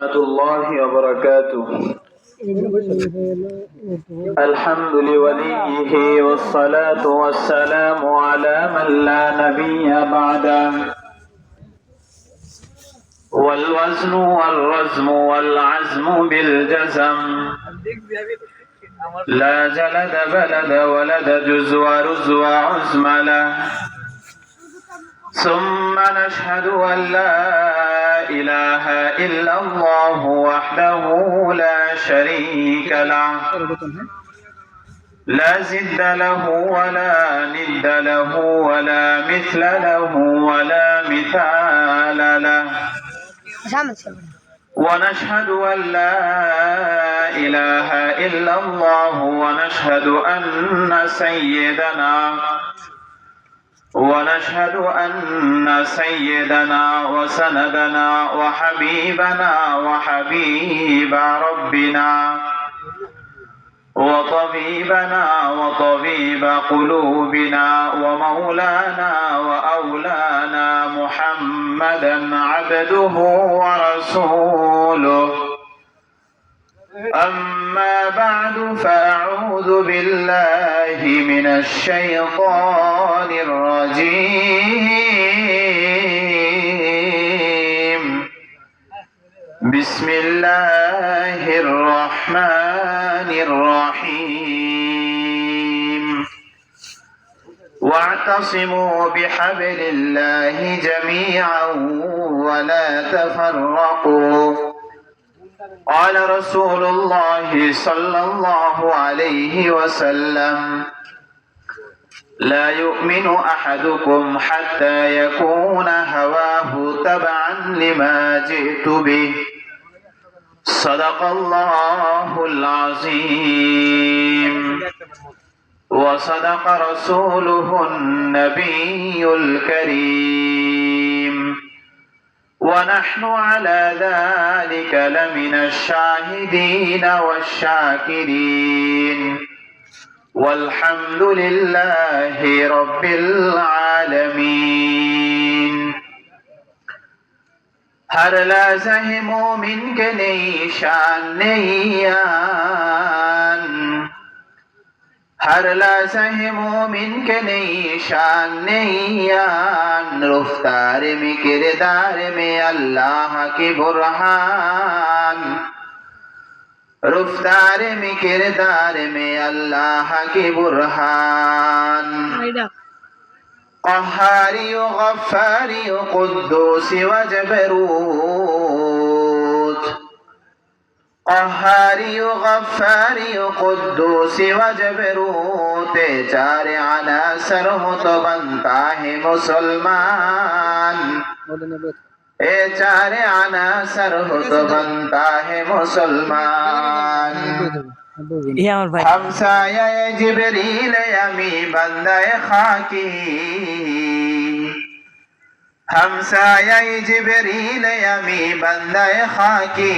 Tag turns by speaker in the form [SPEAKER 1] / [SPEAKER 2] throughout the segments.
[SPEAKER 1] ورحمة الله وبركاته. الحمد لوليه والصلاة والسلام على من لا نبي بعده والوزن والرزم والعزم بالجزم لا جلد بلد ولد جز ورز وعزم له ثم نشهد أن لا إله إلا الله وحده لا شريك له لا زد له ولا ند له ولا مثل له ولا مثال له ونشهد أن لا إله إلا الله ونشهد أن سيدنا وسندنا وحبيبنا وحبيب ربنا وطبيبنا وطبيب قلوبنا ومولانا وأولانا محمدا عبده ورسوله. أما بعد فأعوذ بالله من الشيطان الرجيم. بسم الله الرحمن الرحيم. واعتصموا بحبل الله جميعا ولا تفرقوا. قال رسول الله صلى الله عليه وسلم: لا يؤمن أحدكم حتى يكون هواه تبعا لما جئت به. صدق الله العظيم وصدق رسوله النبي الكريم ونحن على ذلك لمن الشاهدين والشاكرين والحمد لله رب العالمين. हर लज़ह मोमिन के निशान नैयान, हर लज़ह मोमिन के निशान नैयान, रफ्तार में किरदार में अल्लाह की बुरहान, रफ्तार में किरदार में अल्लाह की बुरहान। قهاري وغفاري قدوس وجبروت، قهاري وغفاري قدوس وجبروت، चार अनासर हो तो बनता है मुसलमान, ए चार अनासर हो तो बनता है मुसलमान। हमसाये जिब्रील यमी बंदे खाकी, हमसाये जिब्रील यमी बंदे खाकी,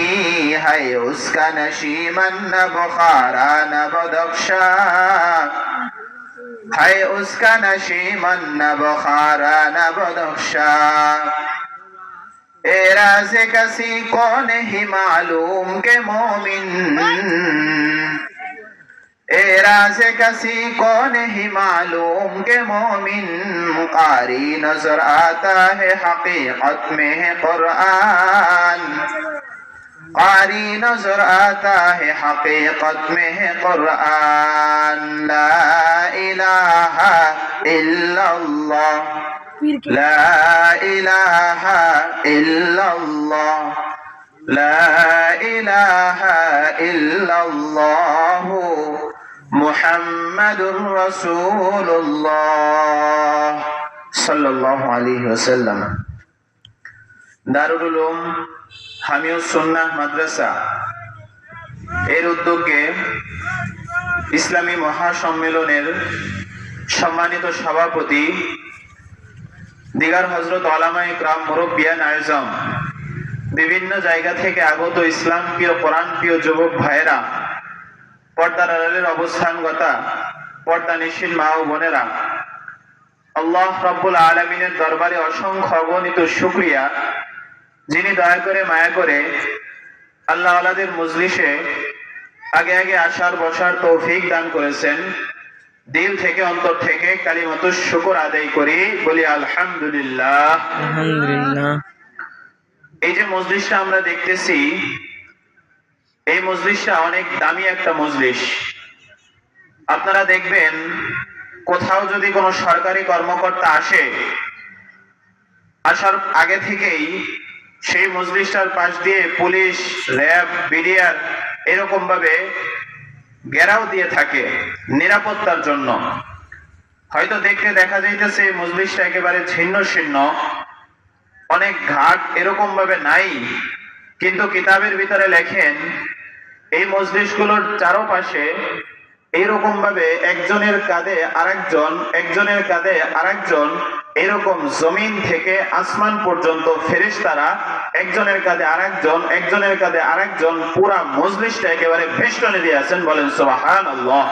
[SPEAKER 1] है उसका नशीमन न बुखारा न बदख्शा, है उसका नशीमन न बुखारा न बदख्शा। ए राज़ किसी को नहीं मालूम के मोमिन, ए राज़ किसी को नहीं मालूम के मोमिन, कारी नजर आता है हकीकत में है कुरान, कारी नजर आता है हकीकत में है कुरान। ला इलाहा इल्लल्लाह, ला इलाहा इल्लल्लाह, ला इलाहा इल्लल्लाह मुहम्मदुर रसूलुल्लाह सल्लल्लाहु अलैहि वसल्लम। দারুল উলুম হামিউস সুন্নাহ মাদ্রাসা এর উদ্যোগে ইসলামী মহাসম্মেলনের সম্মানিত সভাপতি দিগার হযরত ওলামা ইকরাম মুরব্বিয়ান আযম, বিভিন্ন জায়গা থেকে আগত ইসলাম প্রিয় কোরআন প্রিয় যুবক ভাইয়েরা, পর্দার আড়ালের অবস্থানগতা পর্দানিশীন মা ও বোনেরা, আল্লাহ রাব্বুল আলামিনের দরবারে অসংখ্য অগণিত শুকরিয়া, যিনি দয়া করে মায়া করে আল্লাহ আলাদের মজলিসে আগে আগে আসার বসার তৌফিক দান করেছেন। দিল থেকে অন্তর থেকে কালিমাতুশ শুকর আদায় করি, বলি আলহামদুলিল্লাহ।
[SPEAKER 2] আলহামদুলিল্লাহ।
[SPEAKER 1] এই যে মজলিসটা আমরা দেখতেছি, এই মজলিসটা অনেক দামি একটা মজলিস। আপনারা দেখবেন কোথাও যদি কোনো সরকারি কর্মকর্তা আসে, আসার আগে থেকেই সেই মজলিসটার পাশ দিয়ে পুলিশ, র্যাব, বিডিআর এরকম ভাবে ঘেরাও দিয়ে থাকে নিরাপত্তার জন্য। হয়তো দেখতে দেখা যাইতেছে মজলিসটা একেবারে ছিন্ন ছিন্ন, অনেক ঘাট এরকম ভাবে নাই, কিন্তু কিতাবের ভিতরে লেখেন এই মজলিসগুলোর চারপাশে এইরকম ভাবে একজনের কাঁধে আরেকজন, একজনের কাঁধে আরেকজন, এরকম জমিন থেকে আসমান পর্যন্ত ফেরেশতারা একজনের কাঁধে আরেকজন, একজনের কাঁধে আরেকজন, পুরা মজলিসটা একেবারে বেষ্টনী দিয়ে আছেন। বলেন সুবহানাল্লাহ।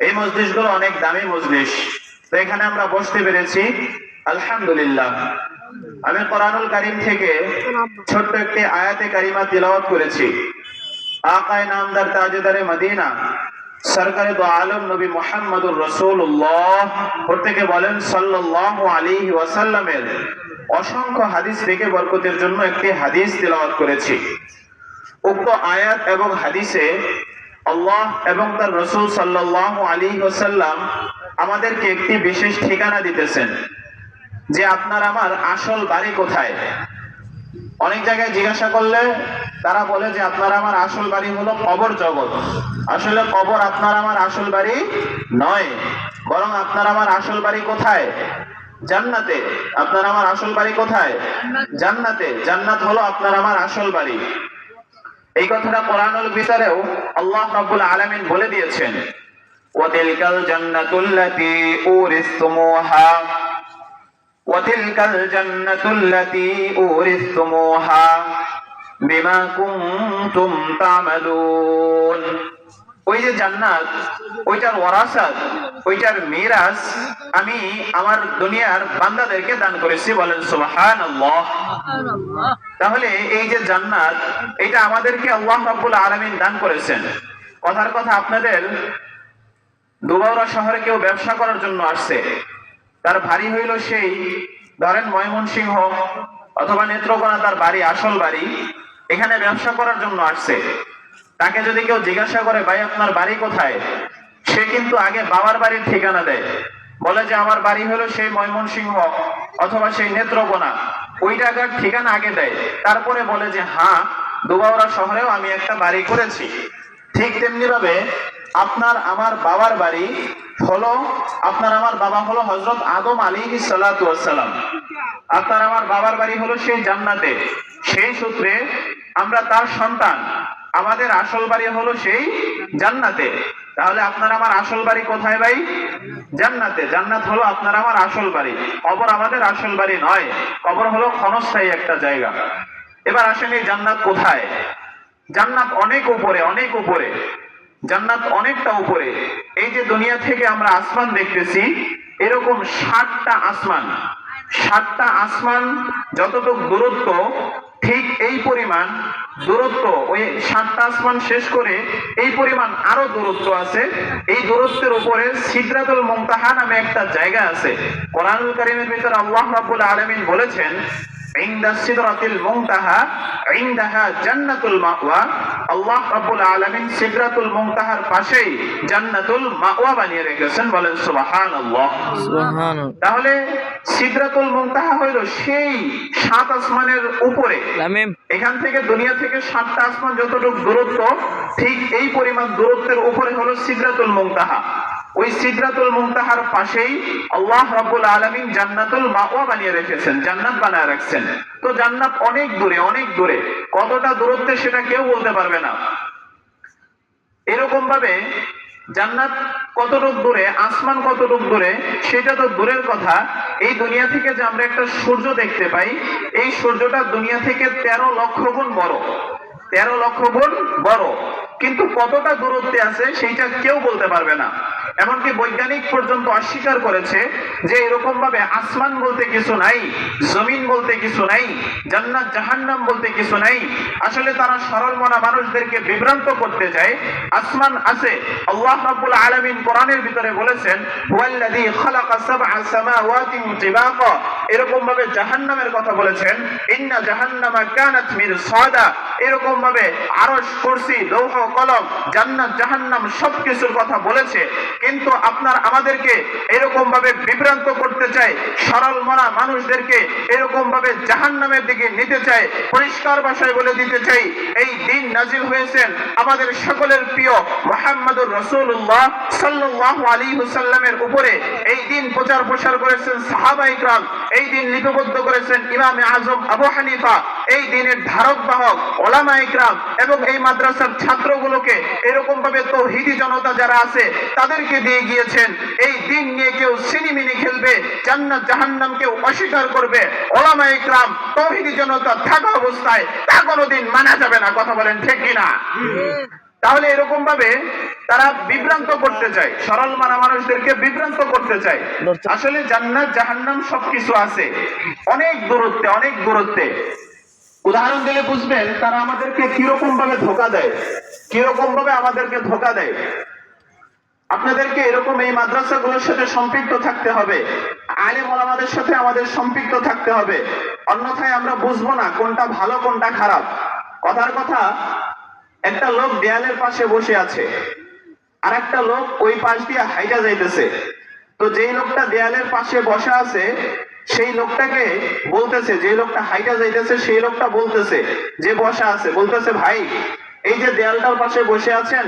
[SPEAKER 1] এই মজলিসগুলো অনেক দামি মজলিস। তো এখানে আমরা বসতে পেরেছি, আলহামদুলিল্লাহ। আমি কোরআনুল কারীম থেকে ছোট্ট একটি আয়াতে কারিমা তিলাওয়াত করেছি। আকায়ে নামদার তাজদারে মদিনা সরকারে দো আলম নবী মুহাম্মদুর রাসূলুল্লাহ প্রত্যেকে বলেন সাল্লাল্লাহু আলাইহি ওয়াসাল্লামের অসংখ্য হাদিস থেকে বরকতের জন্য একটি হাদিস তিলাওয়াত করেছি। উক্ত আয়াত এবং হাদিসে আল্লাহ এবং তার রাসূল সাল্লাল্লাহু আলাইহি ওয়াসাল্লাম আমাদেরকে একটি বিশেষ ঠিকানা দিতেছেন যে আপনার আমার আসল বাড়ি কোথায়। অনেক জায়গায় জিজ্ঞাসা করলে তারা বলে যে আপনার আমার আসল বাড়ি হলো কবর জগৎ। আসলে কবর আপনার আমার আসল বাড়ি নয়, বরং আপনার আমার আসল বাড়ি কোথায়? জান্নাতে। আপনার আমার আসল বাড়ি কোথায়? জান্নাতে। জান্নাত হলো আপনার আমার আসল বাড়ি। এই কথাটা কোরআনুল ভিতরেও আল্লাহ রাব্বুল আলামিন বলে দিয়েছেন, ওয়াতিলকাল জান্নাতুল্লাতী উরিসতুমুহা ওয়াতিলকাল জান্নাতুল্লাতী উরিসতুমুহা বিমা কুনতুম তা'মালুন। ওই যে জান্নাত, ওইটার ওয়ারাসাত, ওইটার মিরাস আমি আমার দুনিয়ার বান্দাদেরকে দান করেছি। বলেন সুবহানাল্লাহ। তাহলে এই যে জান্নাত, এটা আমাদেরকে আল্লাহ রাব্বুল আলামিন দান করেছেন। কথার কথা, আপনাদের দুবাউরা শহরে কেউ ব্যবসা করার জন্য আসছে, তার বাড়ি হইল সেই ধরেন ময়মনসিংহ অথবা নেত্রকোনা, তার বাড়ি আসল বাড়ি, এখানে ব্যবসা করার জন্য আসছে। তাকে যদি কেউ জিজ্ঞাসা করে ভাই আপনার বাড়ি কোথায়, সে কিন্তু আগে বাবার বাড়ির ঠিকানা দেয়, বলে যে আমার বাড়ি হলো সেই ময়মনসিংহ অথবা সেই নেত্রকোনা, ওই জায়গার ঠিকানা আগে দেয়। তারপরে বলে যে হ্যাঁ, দুবাউরা শহরেও আমি একটা বাড়ি করেছি। ঠিক তেমনি ভাবে আপনার আমার বাবার বাড়ি হলো, আপনার আমার বাবা হলো হযরত আদম আলাইহিস সালাতু ওয়াস সালাম। আপনার আমার বাবার বাড়ি হলো সেই জান্নাতে। সেই সূত্রে আমরা তার সন্তান, আমাদের আসল বাড়ি হলো সেই জান্নাতে। তাহলে আপনার আমার আসল বাড়ি কোথায় ভাই? জান্নাতে। জান্নাত হলো আপনার আমার আসল বাড়ি, কবর আমাদের আসল বাড়ি নয়। কবর হলো ক্ষণস্থায়ী একটা জায়গা। এবার আসেন এই জান্নাত কোথায়? জান্নাত অনেক উপরে, অনেক উপরে। জান্নাত অনেকটা উপরে। এই যে দুনিয়া থেকে আমরা আসমান দেখতেছি, এরকম ৭টা আসমান, ৭টা আসমান যতটুকু দূরত্ব, ঠিক এই পরিমাণ দূরত্ব, ওই ৭টা আসমান শেষ করে এই পরিমাণ আরো দূরত্ব আছে। এই দূরত্বের উপরে সিদরাতুল মুনতাহা নামে একটা জায়গা আছে। কোরআনুল কারীমের ভিতরে আল্লাহ রাব্বুল আলামিন বলেছেন, ইনদা সিদরাতিল মুনতাহা ইনদাহা জান্নাতুল মাওয়া। আল্লাহ রাব্বুল আলামিন সিদরাতুল মুনতাহার পাশেই জান্নাতুল মাওয়া বানিয়ে রেখেছেন। বলেন সুবহানাল্লাহ।
[SPEAKER 2] সুবহানাল্লাহ।
[SPEAKER 1] তাহলে সিদরাতুল মুনতাহা হইল সেই ৭ আসমানের উপরে। এখান থেকে দুনিয়া থেকে ৭টা আসমান যতটুকু দূরত্ব, ঠিক এই পরিমাণ দূরত্বের উপরে হলো সিদরাতুল মুনতাহা। ওই সিদরাতুল মুনতাহার পাশেই আল্লাহ রাব্বুল আলামিন জান্নাতুল মাওয়া বানিয়ে রেখেছেন, জান্নাত বানায় রাখছেন। তো জান্নাত অনেক দূরে, অনেক দূরে। কতটা দূরত্বে সেটা কেউ বলতে পারবে না। এরকম ভাবে জান্নাত কতটুক দূরে, আসমান কতটুক দূরে, সেটা তো দূরের কথা। এই দুনিয়া থেকে যে আমরা একটা সূর্য দেখতে পাই, এই সূর্যটা দুনিয়া থেকে 13 লক্ষ গুণ বড়, 13 লক্ষ গুণ বড়। কিন্তু কতটা দূরত্বে আছে সেইটা কেউ বলতে পারবে না। এমনকি বৈজ্ঞানিক পর্যন্ত অস্বীকার করেছে যে এরকম ভাবে আসমান বলতে কিছু নাই, জমিন বলতে কিছু নাই, জান্নাত জাহান্নাম বলতে কিছু নাই। আসলে তারা সরল মনা মানুষদেরকে বিভ্রান্ত করতে চায়। আসমান আছে, আল্লাহ রাব্বুল আলামিন কোরআনের ভিতরে বলেছেন হুয়াল্লাযী খালাকা সাবআ সামাওয়াতিন তিবাকা, এরকম ভাবে জাহান্নামের কথা বলেছেন ইন্না জাহান্নামা কানাত মিরসাদা, এরকম ভাবে আরশ, কুরসি, লৌহ কলম, জান্নাত জাহান্নাম সবকিছুর কথা বলেছে। কিন্তু আপনার আমাদেরকে এরকম ভাবে বিভ্রান্ত করতে চায়, সরল মনা মানুষদেরকে এরকম ভাবে জাহান্নামের দিকে নিতে চায়। পরিষ্কার ভাষায় বলে দিতে চাই, এই দিন নাজিল হয়েছেন আমাদের সকলের প্রিয় মুহাম্মদুর রাসূলুল্লাহ সাল্লাল্লাহু আলাইহি ওয়াসাল্লামের উপরে। এই দিন প্রচার প্রসার করেছেন সাহাবায়ে কিরাম, এই দিন লিপিবদ্ধ করেছেন ইমামে আজম আবু হানিফা, এই দিনের ধারক বাহক উলামায়ে কিরাম এবং এই মাদ্রাসার ছাত্রগুলোকে এরকম ভাবে তৌহিদি জনতা যারা আছে তাদেরকে দিয়ে গিয়েছেন। এই দিন নিয়ে কেউ সিনেমিনি খেলবে, জান্নাত জাহান্নামকে অস্বীকার করবে, উলামায়ে কিরাম তৌহিদি জনতা থাকা অবস্থায় তা কোনোদিন মানা যাবে না। কথা বলেন ঠিক কিনা? তাহলে এরকম ভাবে তারা বিভ্রান্ত করতে চায়, সরল মানা মানুষদেরকে বিভ্রান্ত করতে চায়। আসলে জান্নাত জাহান্নাম সবকিছু আছে, অনেক দূরত্বে, অনেক দূরত্বে। উদাহরণ দিলে বুঝবেন তারা আমাদেরকে কিরকম ভাবে ধোঁকা দেয়, কিরকম ভাবে আমাদেরকে ধোঁকা দেয়। আপনাদেরকে এরকম এই মাদ্রাসাগুলোর সাথে সম্পৃক্ত থাকতে হবে, আলেম ওলামাদের সাথে আমাদের সম্পৃক্ত থাকতে হবে, অন্যথায় আমরা বুঝবো না কোনটা ভালো কোনটা খারাপ। কথার কথা, একটা লোক দেয়ালের পাশে বসে আছে, আর একটা লোক ওই পাশ দিয়ে হাইটা যাইতেছে। তো যেই লোকটা দেয়ালের পাশে বসে আছে সেই লোকটাকে বলতেছে, যে লোকটা হাইটা যাইতেছে সেই লোকটা বলতেছে, যে বসা আছে বলতেছে, ভাই এই যে দেয়ালটার পাশে বসে আছেন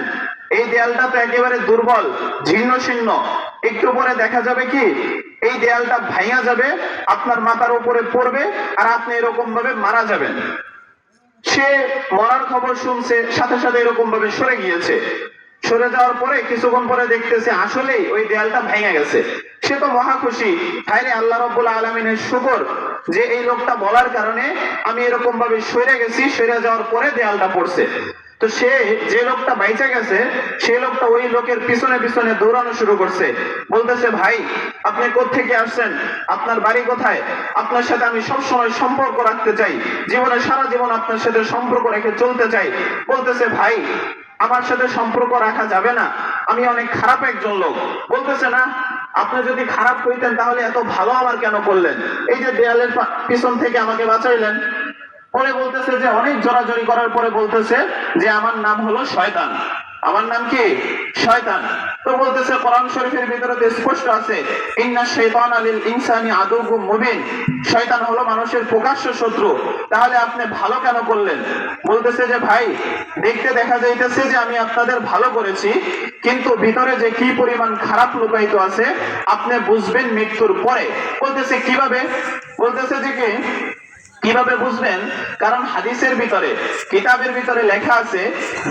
[SPEAKER 1] এই দেয়ালটা তো একেবারে দুর্বল, ছিন্ন ছিন্ন, একটু পরে দেখা যাবে কি এই দেয়ালটা ভাঙা যাবে, আপনার মাথার উপরে পড়বে আর আপনি এরকম ভাবে মারা যাবেন। সে মরার খবর শুনছে, সাথে সাথে এরকম ভাবে সরে গিয়েছে। সরে যাওয়ার পরে কিছুক্ষণ পরে দেখতেছে আসলেই ওই দেয়ালটা ভেঙে গেছে। সে তো মহা খুশি, হায়রে আল্লাহ রাব্বুল আলামিনের শুকর যে এই লোকটা বলার কারণে আমি এরকম ভাবে সরে গেছি, সরে যাওয়ার পরে দেয়ালটা পড়ছে। তো সে যে লোকটা বাইচা গেছে সেই লোকটা ওই লোকের পিছনে পিছনে দৌড়ানো শুরু করছে, বলতেছে, ভাই আপনি কোত্থেকে আসছেন, আপনার বাড়ি কোথায়, আপনার সাথে আমি সবসময় সম্পর্ক রাখতে চাই, জীবনে সারা জীবন আপনার সাথে সম্পর্ক রেখে চলতে চাই। বলতেছে, ভাই আমার সাথে সম্পর্ক রাখা যাবে না, আমি অনেক খারাপ একজন লোক। বলতেছে, না আপনি যদি খারাপ হইতেন তাহলে এত ভালো আমার কেন করলেন, এই যে দেয়ালের পিছন থেকে আমাকে বাঁচাইলেন। পরে বলতেছে যে অনেক জোরাজোরি করার পরে বলতেছে যে আমার নাম হলো শয়তান। আমার নাম কি? শয়তান। তো বলতেছে কোরআন শরীফের ভিতরে স্পষ্ট আছে ইন্না শাইতানা লিল ইনসানি আদুউম মুবিন, শয়তান হলো মানুষের প্রকাশ্য শত্রু। তাহলে আপনি ভালো কেন করলেন? বলতেছে যে ভাই দেখতে দেখা যাইতেছে যে আমি আপনাদের ভালো করেছি, কিন্তু ভিতরে যে কি পরিমাণ খারাপ লুকায়িত আছে আপনি বুঝবেন মৃত্যুর পরে। বলতেছে কিভাবে? বলতেছে যে কি কিভাবে বুঝবেন? কারণ হাদিসের ভিতরে, কিতাবের ভিতরে লেখা আছে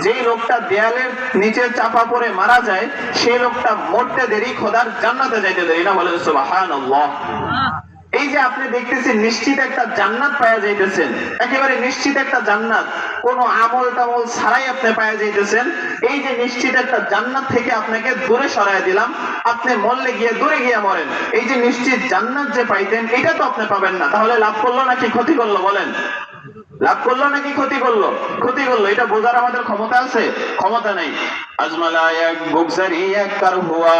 [SPEAKER 1] যেই লোকটা দেয়ালের নিচে চাপা পড়ে মারা যায় সেই লোকটা মরতে দেরি খোদার জান্নাতে যাইতে দেরি না। বলে সুবহানাল্লাহ। এই যে আপনি দেখতেছেন নিশ্চিত একটা জান্নাত পাওয়া যাইতেছেন, একেবারে নিশ্চিত একটা জান্নাত, কোনো আমল টামল ছাড়াই আপনি পাওয়া যাইতেছেন। এই যে নিশ্চিত একটা জান্নাত থেকে আপনাকে দূরে সরাই দিলাম, আপনি মরলে গিয়ে দূরে গিয়ে মরেন, এই যে নিশ্চিত জান্নাত যে পাইতেন এটা তো আপনি পাবেন না। তাহলে লাভ করলো নাকি ক্ষতি করলো? বলেন, লাভ করলো নাকি ক্ষতি করলো? ক্ষতি করলো। এটা বোঝার আমাদের ক্ষমতা আছে? ক্ষমতা নেই। আজমালা এক বুকজারি এক কার হুয়া,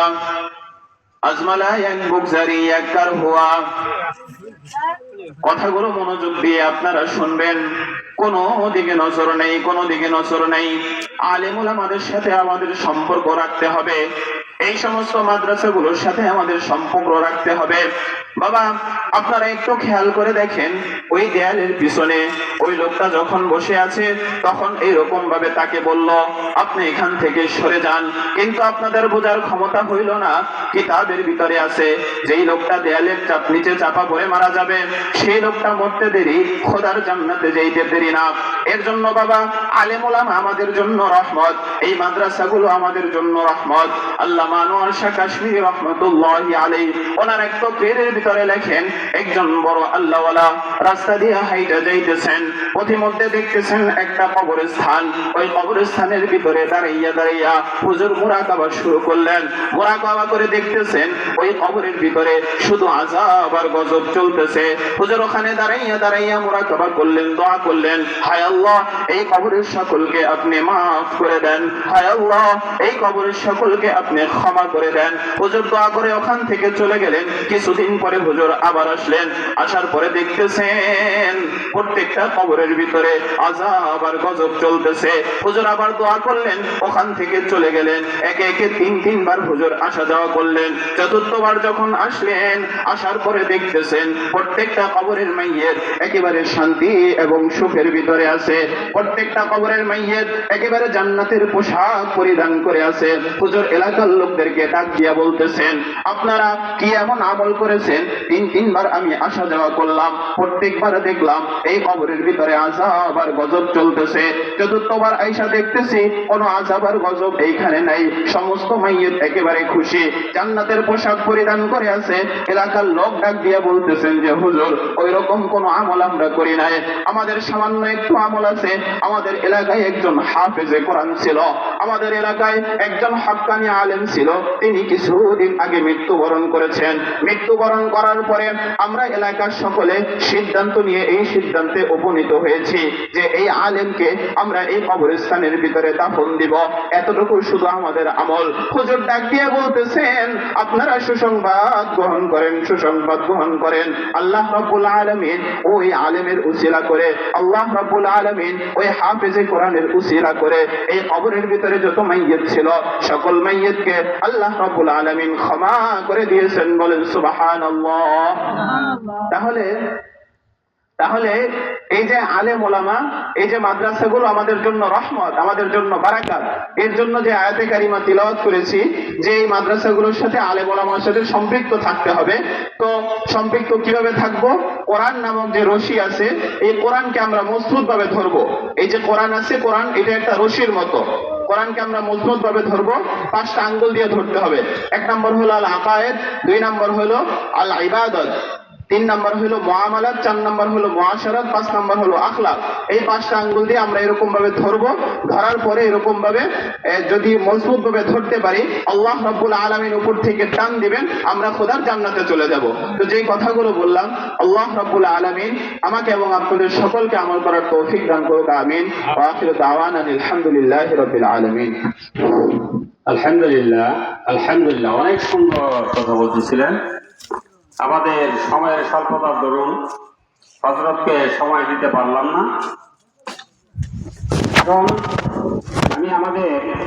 [SPEAKER 1] আজমালা এক বুকজারি এক কার হুয়া। কথাগুলো মনোযোগ দিয়ে আপনারা শুনবেন, কোনো দিকে নজর নেই, কোনো দিকে নজর নেই। আলেম ওলামাদের সাথে আমাদের সম্পর্ক রাখতে হবে, এই সমস্ত মাদ্রাসাগুলোর সাথে আমাদের সম্পর্ক রাখতে হবে। বাবা আপনারা একটু খেয়াল করে দেখেন, ওই দেয়ালের পিছনে ওই লোকটা যখন বসে আছে তখন এইরকম ভাবে তাকে বলল আপনি এখান থেকে সরে যান, কিন্তু আপনাদের বোঝার ক্ষমতা হইল না কিতাবের ভিতরে আছে যেই লোকটা দেয়ালের নিচে চাপা পড়ে মারা যাবে সেই লোকটা মরতে দেরি খোদার জান্নাতে যাইতে দেরি না। এর জন্য বাবা আলেম ওলামা আমাদের জন্য রহমত, এই মাদ্রাসাগুলো আমাদের জন্য রহমত। আল্লাহ আল্লামা আনোয়ার শাহ কাশ্মীরি রহমাতুল্লাহি আলাইহি ওনার এক তকরীরের ভিতরে লেখেন, একজন বড় আল্লাহওয়ালা রাস্তা দিয়ে হাইটা যাইতেছেন, পথিমধ্যে দেখতেছেন একটা কবরস্থান। ওই কবরস্থানের ভিতরে দাঁড়াইয়া দাঁড়াইয়া হুজুর মুরাকাবা শুরু করলেন। মুরাকাবা করে দেখতেছেন ওই কবরের ভিতরে শুধু আযাব আর গজব চলতেছে। হুজুর ওখানে দাঁড়াইয়া দাঁড়াইয়া মুরাকাবা করলেন, দোয়া করলেন, হায় আল্লাহ এই কবরের সকলকে আপনি মাফ করে দেন, হায় আল্লাহ এই কবরের সকলকে আপনি ক্ষমা করে দেন। হুজুর দোয়া করে ওখান থেকে চলে গেলেন। কিছুদিন পরে হুজুর আবার আসলেন। আসার পরে দেখতেছেন প্রত্যেকটা কবরের ভিতরে আযাব আর গজব চলতেছে। হুজুর আবার দোয়া করলেন, ওখান থেকে চলে গেলেন। একে একে তিনবার হুজুর আসা যাওয়া করলেন। চতুর্থবার যখন আসলেন, আসার পরে দেখতেছেন প্রত্যেকটা কবরের মাইয়্যিত একেবারে শান্তি এবং সুখের ভিতরে আছে। প্রত্যেকটা কবরের মাইয়্যিত একেবারে জান্নাতের পোশাক পরিধান করে আছে। হুজুর এলাকার লোকদেরকে ডাক দিয়া বলতেছেন, আপনারা কি এমন আমল করেছেন? তিনবার আমি আসা যাওয়া করলাম, প্রত্যেকবার দেখলাম এই কবরের ভিতরে আযাব আর গজব চলতেছে। চতুর্থবার আইসা দেখতেছি কোনো আযাব আর গজব এইখানে নাই, সমস্ত মাইয়্যিত একেবারে খুশি, জান্নাতের পোশাক পরিধান করে আছে। এলাকার লোক ডাক দিয়া বলতেছেন যে হুজুর ওই রকম কোনো আমল আমরা করি নাই, আমাদের সামান্য একটু আমল আছে। আমাদের এলাকায় একজন হাফেজে কোরআন ছিল, আমাদের এলাকায় একজন হাক্কানি আলেম ছিল, তিনি কিছুদিন আগে মৃত্যুবরণ করেছেন। মৃত্যুবরণ করার পরে আমরা এলাকার সকলে সিদ্ধান্ত নিয়ে এই সিদ্ধান্তে উপনীত হয়েছি যে এই আলেমকে আমরা এই কবরস্থানের ভিতরে দাফন দিব। এতটুকু শুধু আমাদের আমল। হুজুর ডাক দিয়ে বলতেছেন, আপনারা সুসংবাদ গ্রহণ করেন, সুসংবাদ গ্রহণ করেন। আল্লাহ রাব্বুল আলামিন ওই আলেমের উসিলা করে, আল্লাহ রাব্বুল আলামিন ওই হাফেজে কোরআনের উসিলা করে এই কবরের ভিতরে যত মাইয়্যিত ছিল সকল মাইয়্যিতকে আল্লাহ রাব্বুল আলামিন ক্ষমা করে দিয়েছেন। বলেন সুবহানাল্লাহ। তাহলে এই যে আলেম ওলামা, এই যে মাদ্রাসাগুলো আমাদের জন্য রহমত, আমাদের জন্য বারাকাত। এর জন্য যে আয়াতে কারিমা তিলাওয়াত করেছি যে এই মাদ্রাসাগুলোর সাথে আলেম ওলামার সাথে সম্পৃক্ত থাকতে হবে। তো সম্পৃক্ত কিভাবে থাকবো? কোরআন নামক যে রশি আছে, এই কোরআনকে আমরা মজবুত ভাবে ধরবো। এই যে কোরআন আছে, কোরআন এটা একটা রশির মতো। কোরআনকে আমরা মজবুত ভাবে ধরবো, 5টা আঙ্গুল দিয়ে ধরতে হবে। 1 নম্বর হলো আল আকায়েদ, 2 নম্বর হলো আল ইবাদত, 3 নম্বর হলো মুআমালাত, 4 নম্বর হলো মুআশারাত, 5 নম্বর হলো আখলাক। এই 5টা আঙ্গুল দিয়ে আমরা এরকম ভাবে ধরবো। ধরার পরে এরকম ভাবে যদি মজবুত ভাবে ধরতে পারি, আল্লাহ রাব্বুল আলামিন উপর থেকে টান দিবেন, আমরা খোদার জান্নাতে চলে যাব। তো যেই কথাগুলো বললাম, আল্লাহ রাব্বুল আলামিন আমাকে এবং আপনাদের সকলকে আমল করার তৌফিক দান করুক। আমিন। ওয়া আখিরু দাওয়ানা আলহামদুলিল্লাহি রাব্বিল আলামিন।
[SPEAKER 3] আলহামদুলিল্লাহ, অনেক সুন্দর কথা বলতেছিলেন। আমাদের সময়ের স্বল্পতার দরুন হযরতকে সময় দিতে পারলাম না। এখন আমি আমাদের